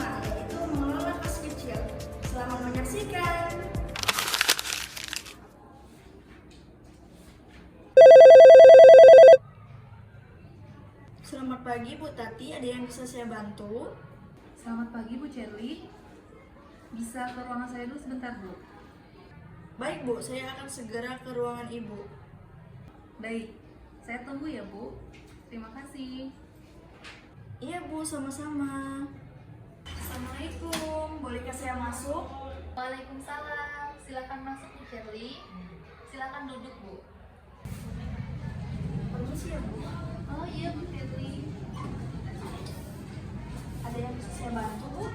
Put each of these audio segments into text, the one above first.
kelima, yaitu mengelola kas kecil. Selamat menyaksikan. Selamat pagi Bu Tati, ada yang bisa saya bantu? Selamat pagi Bu Cherly. Bisa ke ruangan saya dulu sebentar Bu? Baik Bu, saya akan segera ke ruangan Ibu. Baik, saya tunggu ya Bu. Terima kasih. Iya Bu, sama-sama. Assalamualaikum, bolehkah saya masuk? Waalaikumsalam. Silakan masuk Bu Cherly. Silakan duduk Bu. Permisi ya Bu, Oh iya Bu Cherly. ada yang bisa saya bantu Bu?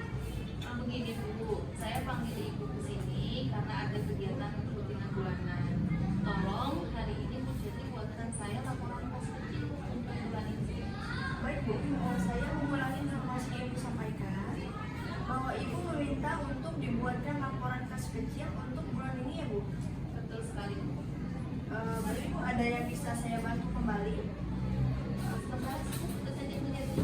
Begini Bu, saya panggil Ibu ke sini karena ada kegiatan rutinan bulanan. Tolong hari ini Bu Cherly buatkan saya laporan kas kecil untuk bulan ini. Baik Bu, saya mengulangi informasi yang Ibu sampaikan bahwa Ibu meminta untuk dibuatkan laporan kas kecil untuk bulan ini ya Bu. Betul sekali Bu. Baik Bu, ada yang bisa saya bantu kembali? Sebentar, sudah saja menjadi.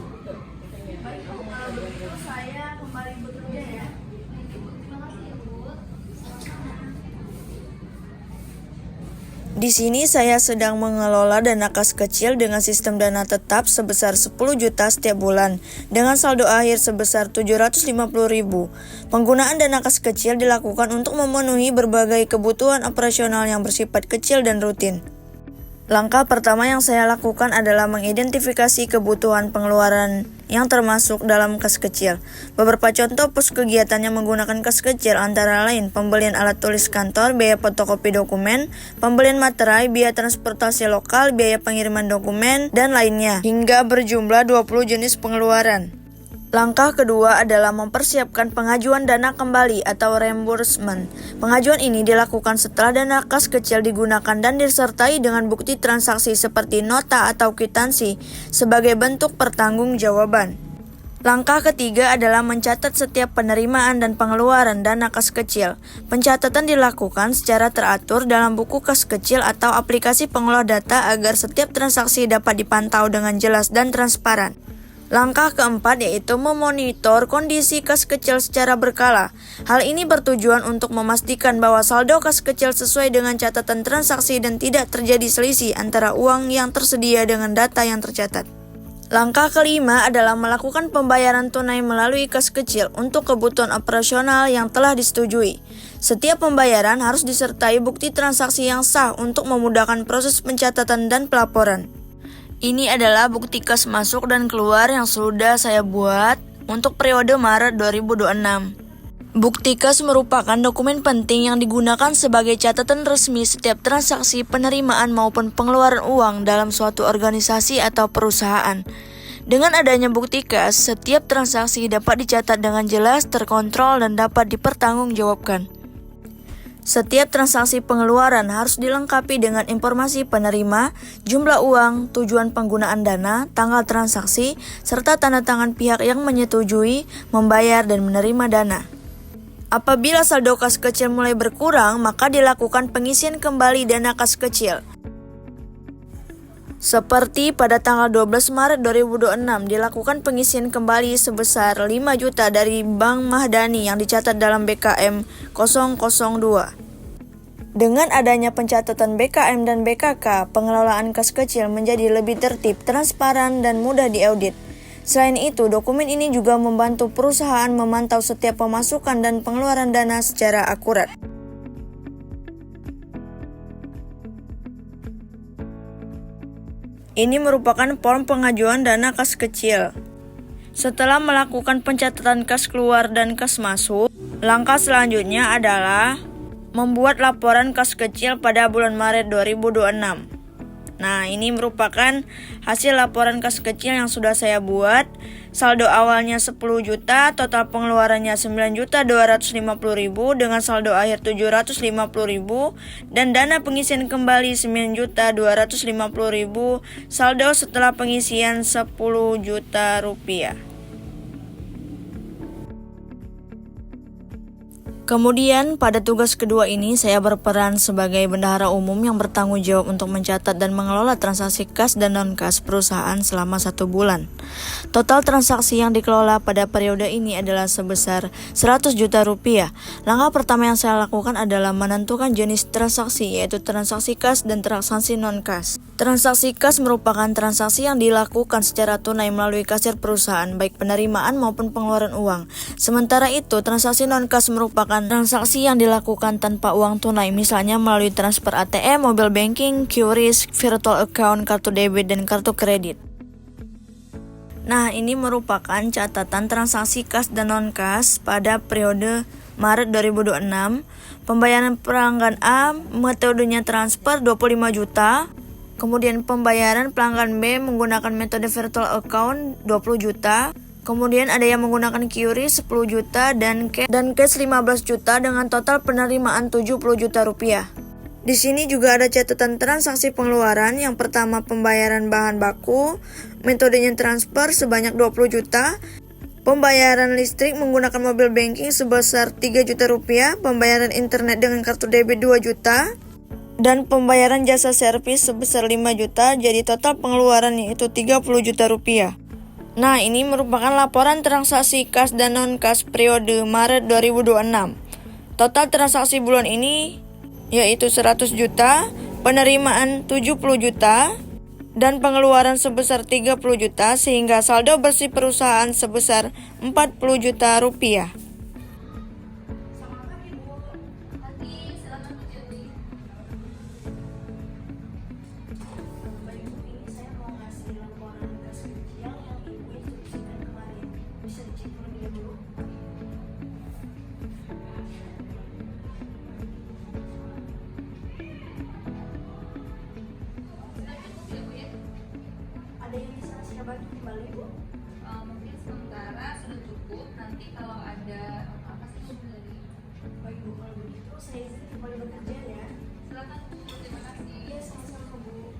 Baik Bu, kalau begitu saya kembali bekerja ya. Terima kasih ya Bu. Di sini saya sedang mengelola dana kas kecil dengan sistem dana tetap sebesar 10 juta setiap bulan dengan saldo akhir sebesar 750.000. Penggunaan dana kas kecil dilakukan untuk memenuhi berbagai kebutuhan operasional yang bersifat kecil dan rutin. Langkah pertama yang saya lakukan adalah mengidentifikasi kebutuhan pengeluaran yang termasuk dalam kas kecil. Beberapa contoh pos kegiatannya menggunakan kas kecil antara lain pembelian alat tulis kantor, biaya fotokopi dokumen, pembelian materai, biaya transportasi lokal, biaya pengiriman dokumen, dan lainnya, hingga berjumlah 20 jenis pengeluaran. Langkah kedua adalah mempersiapkan pengajuan dana kembali atau reimbursement. Pengajuan ini dilakukan setelah dana kas kecil digunakan dan disertai dengan bukti transaksi seperti nota atau kwitansi sebagai bentuk pertanggungjawaban. Langkah ketiga adalah mencatat setiap penerimaan dan pengeluaran dana kas kecil. Pencatatan dilakukan secara teratur dalam buku kas kecil atau aplikasi pengolah data agar setiap transaksi dapat dipantau dengan jelas dan transparan. Langkah keempat yaitu memonitor kondisi kas kecil secara berkala. Hal ini bertujuan untuk memastikan bahwa saldo kas kecil sesuai dengan catatan transaksi dan tidak terjadi selisih antara uang yang tersedia dengan data yang tercatat. Langkah kelima adalah melakukan pembayaran tunai melalui kas kecil untuk kebutuhan operasional yang telah disetujui. Setiap pembayaran harus disertai bukti transaksi yang sah untuk memudahkan proses pencatatan dan pelaporan. Ini adalah bukti kas masuk dan keluar yang sudah saya buat untuk periode Maret 2026. Bukti kas merupakan dokumen penting yang digunakan sebagai catatan resmi setiap transaksi penerimaan maupun pengeluaran uang dalam suatu organisasi atau perusahaan. Dengan adanya bukti kas, setiap transaksi dapat dicatat dengan jelas, terkontrol, dan dapat dipertanggungjawabkan. Setiap transaksi pengeluaran harus dilengkapi dengan informasi penerima, jumlah uang, tujuan penggunaan dana, tanggal transaksi, serta tanda tangan pihak yang menyetujui, membayar, dan menerima dana. Apabila saldo kas kecil mulai berkurang, maka dilakukan pengisian kembali dana kas kecil. Seperti pada tanggal 12 Maret 2026 dilakukan pengisian kembali sebesar 5 juta dari Bank Mahdani yang dicatat dalam BKM 002. Dengan adanya pencatatan BKM dan BKK, pengelolaan kas kecil menjadi lebih tertib, transparan, dan mudah diaudit. Selain itu, dokumen ini juga membantu perusahaan memantau setiap pemasukan dan pengeluaran dana secara akurat. Ini merupakan form pengajuan dana kas kecil. Setelah melakukan pencatatan kas keluar dan kas masuk, langkah selanjutnya adalah membuat laporan kas kecil pada bulan Maret 2026. Nah, ini merupakan hasil laporan kas kecil yang sudah saya buat. Saldo awalnya 10 juta, total pengeluarannya 9.250.000 dengan saldo akhir 750.000 dan dana pengisian kembali 9.250.000, saldo setelah pengisian 10 juta rupiah. Kemudian pada tugas kedua ini saya berperan sebagai bendahara umum yang bertanggung jawab untuk mencatat dan mengelola transaksi kas dan non-kas perusahaan selama 1 bulan. Total transaksi yang dikelola pada periode ini adalah sebesar 100 juta rupiah. Langkah pertama yang saya lakukan adalah menentukan jenis transaksi, yaitu transaksi kas dan transaksi non-kas. Transaksi kas merupakan transaksi yang dilakukan secara tunai melalui kasir perusahaan, baik penerimaan maupun pengeluaran uang. Sementara itu, transaksi non-kas merupakan transaksi yang dilakukan tanpa uang tunai, misalnya melalui transfer ATM, mobile banking, QRIS, virtual account, kartu debit, dan kartu kredit. Nah, ini merupakan catatan transaksi kas dan non-kas pada periode Maret 2026. Pembayaran pelanggan A, metodenya transfer 25 juta. Kemudian pembayaran pelanggan B menggunakan metode virtual account 20 juta. Kemudian ada yang menggunakan QRIS 10 juta dan cash 15 juta dengan total penerimaan 70 juta rupiah. Di sini juga ada catatan transaksi pengeluaran. Yang pertama pembayaran bahan baku, metodenya transfer sebanyak 20 juta. Pembayaran listrik menggunakan mobile banking sebesar 3 juta rupiah, pembayaran internet dengan kartu debit 2 juta, dan pembayaran jasa servis sebesar 5 juta, jadi total pengeluaran yaitu 30 juta rupiah. Nah, ini merupakan laporan transaksi kas dan non-kas periode Maret 2026. Total transaksi bulan ini yaitu 100 juta, penerimaan 70 juta, dan pengeluaran sebesar 30 juta, sehingga saldo bersih perusahaan sebesar 40 juta rupiah. Selamat pagi, Bu. Pagi, silakan Bu Jati. Bapak Ibu, ini saya mau ngasih laporan kas kecil yang Ibu instruksikan kemarin. Bisa dicek terlebih dahulu. Ada yang bisa saya bantu kembali, Bu? Mungkin sementara sudah cukup. Nanti kalau ada apa sih Bu dari Baik, Bu, kalau begitu saya izin kembali bekerja ya. silakan Bu. Terima kasih. Iya, sama-sama, Bu.